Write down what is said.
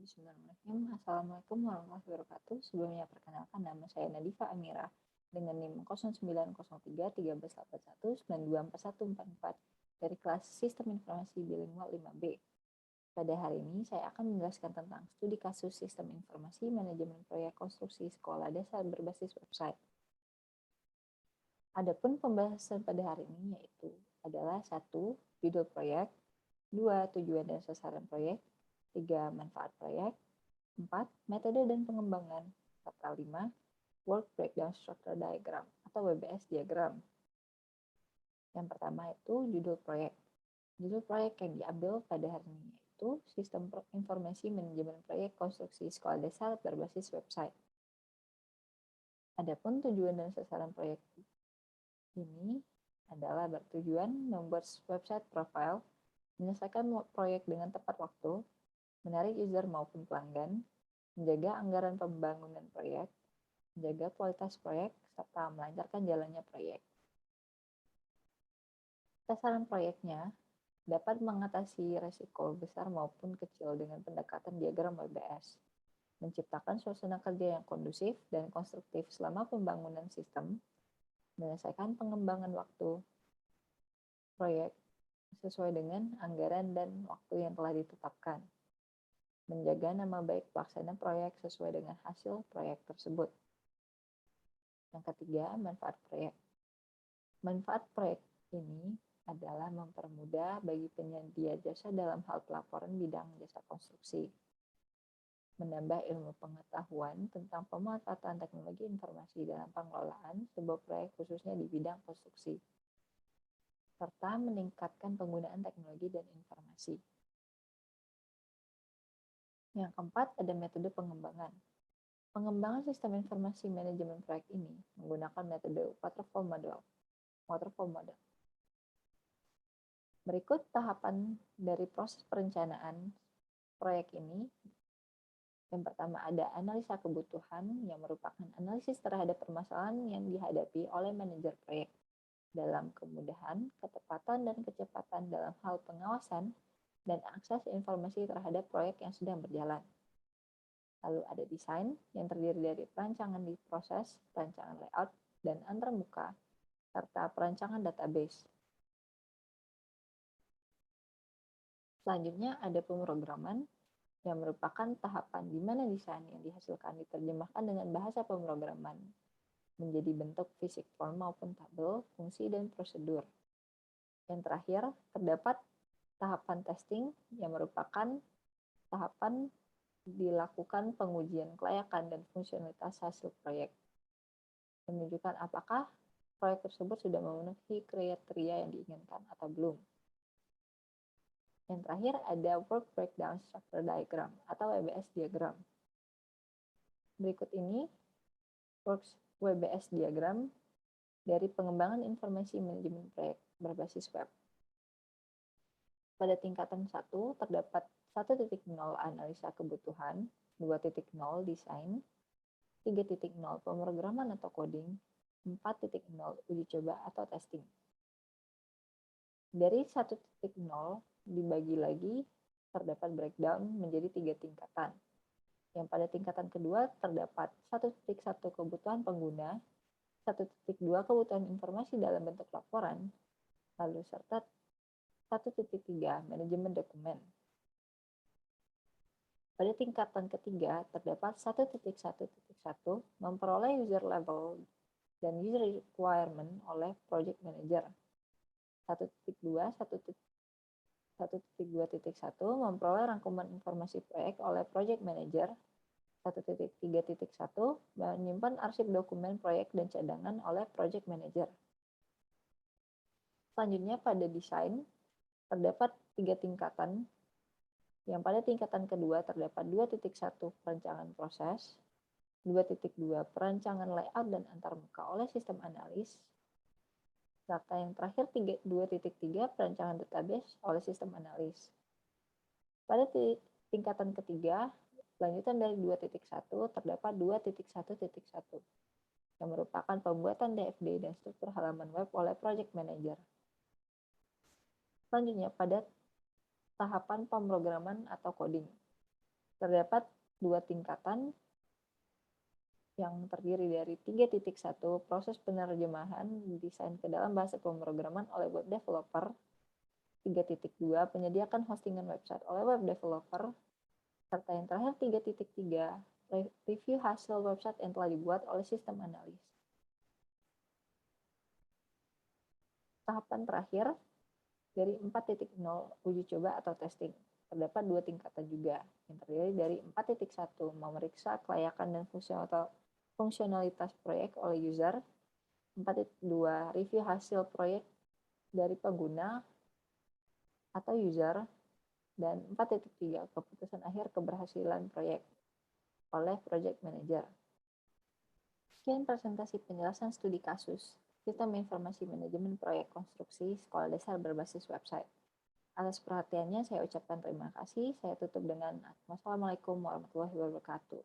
Bismillahirrahmanirrahim. Assalamualaikum warahmatullahi wabarakatuh. Sebelumnya perkenalkan, nama saya Nadifa Amira dengan NIM 0903 1381 924144 dari kelas Sistem Informasi Bilingual 5B. Pada hari ini saya akan menjelaskan tentang studi kasus Sistem Informasi Manajemen Proyek Konstruksi Sekolah Dasar berbasis website. Adapun pembahasan pada hari ini yaitu adalah 1. Judul proyek, 2. Tujuan dan sasaran proyek, 3. Manfaat proyek, 4. Metode dan pengembangan, serta 5. Work Breakdown Structure Diagram atau WBS diagram. Yang pertama itu judul proyek. Judul proyek yang diambil pada hari ini yaitu Sistem Informasi Manajemen Proyek Konstruksi Sekolah Dasar berbasis website. Adapun tujuan dan sasaran proyek ini adalah bertujuan membuat website profile, menyelesaikan proyek dengan tepat waktu, menarik user maupun pelanggan, menjaga anggaran pembangunan proyek, menjaga kualitas proyek, serta melancarkan jalannya proyek. Sasaran proyeknya dapat mengatasi risiko besar maupun kecil dengan pendekatan diagram WBS, menciptakan suasana kerja yang kondusif dan konstruktif selama pembangunan sistem, menyelesaikan pengembangan waktu proyek sesuai dengan anggaran dan waktu yang telah ditetapkan, menjaga nama baik pelaksana proyek sesuai dengan hasil proyek tersebut. Yang ketiga, manfaat proyek. Manfaat proyek ini adalah mempermudah bagi penyedia jasa dalam hal pelaporan bidang jasa konstruksi, menambah ilmu pengetahuan tentang pemanfaatan teknologi informasi dalam pengelolaan sebuah proyek khususnya di bidang konstruksi, serta meningkatkan penggunaan teknologi dan informasi. Yang keempat, ada metode pengembangan. Pengembangan sistem informasi manajemen proyek ini menggunakan metode waterfall model. Berikut tahapan dari proses perencanaan proyek ini. Yang pertama ada analisa kebutuhan yang merupakan analisis terhadap permasalahan yang dihadapi oleh manajer proyek dalam kemudahan, ketepatan, dan kecepatan dalam hal pengawasan dan akses informasi terhadap proyek yang sedang berjalan. Lalu ada desain yang terdiri dari perancangan di proses, perancangan layout, dan antarmuka, serta perancangan database. Selanjutnya ada pemrograman yang merupakan tahapan di mana desain yang dihasilkan diterjemahkan dengan bahasa pemrograman menjadi bentuk fisik form maupun tabel, fungsi, dan prosedur. Yang terakhir, terdapat tahapan testing yang merupakan tahapan dilakukan pengujian kelayakan dan fungsionalitas hasil proyek, menunjukkan apakah proyek tersebut sudah memenuhi kriteria yang diinginkan atau belum. Yang terakhir ada Work Breakdown Structure Diagram atau WBS diagram. Berikut ini WBS diagram dari pengembangan informasi manajemen proyek berbasis web. Pada tingkatan 1 terdapat 1.0 analisa kebutuhan, 2.0 desain, 3.0 pemrograman atau coding, 4.0 uji coba atau testing. Dari 1.0 dibagi lagi terdapat breakdown menjadi 3 tingkatan. Yang pada tingkatan kedua terdapat 1.1 kebutuhan pengguna, 1.2 kebutuhan informasi dalam bentuk laporan, lalu serta 1.3 manajemen dokumen. Pada tingkatan ketiga terdapat 1.1.1 memperoleh user level dan user requirement oleh project manager. 1.2 memperoleh rangkuman informasi proyek oleh project manager. 1.3.1 menyimpan arsip dokumen proyek dan cadangan oleh project manager. Selanjutnya pada desain terdapat 3 tingkatan. Yang pada tingkatan kedua terdapat 2.1 perancangan proses, 2.2 perancangan layout dan antarmuka oleh sistem analis, serta yang terakhir 2.3 perancangan database oleh sistem analis. Pada tingkatan ketiga, lanjutan dari 2.1 terdapat 2.1.1 yang merupakan pembuatan DFD dan struktur halaman web oleh project manager. Selanjutnya pada tahapan pemrograman atau coding. Terdapat dua tingkatan yang terdiri dari 3.1 proses penerjemahan desain ke dalam bahasa pemrograman oleh web developer, 3.2 penyediakan hostingan website oleh web developer, serta yang terakhir 3.3 review hasil website yang telah dibuat oleh sistem analis. Tahapan terakhir dari 4.0 uji coba atau testing. Terdapat dua tingkatan juga, yang terdiri dari 4.1 memeriksa kelayakan dan fungsionalitas proyek oleh user, 4.2 review hasil proyek dari pengguna atau user, dan 4.3 keputusan akhir keberhasilan proyek oleh project manager. Sekian presentasi penjelasan studi kasus Sistem Informasi Manajemen Proyek Konstruksi Sekolah Dasar Berbasis Website. Atas perhatiannya saya ucapkan terima kasih. Saya tutup dengan Wassalamualaikum warahmatullahi wabarakatuh.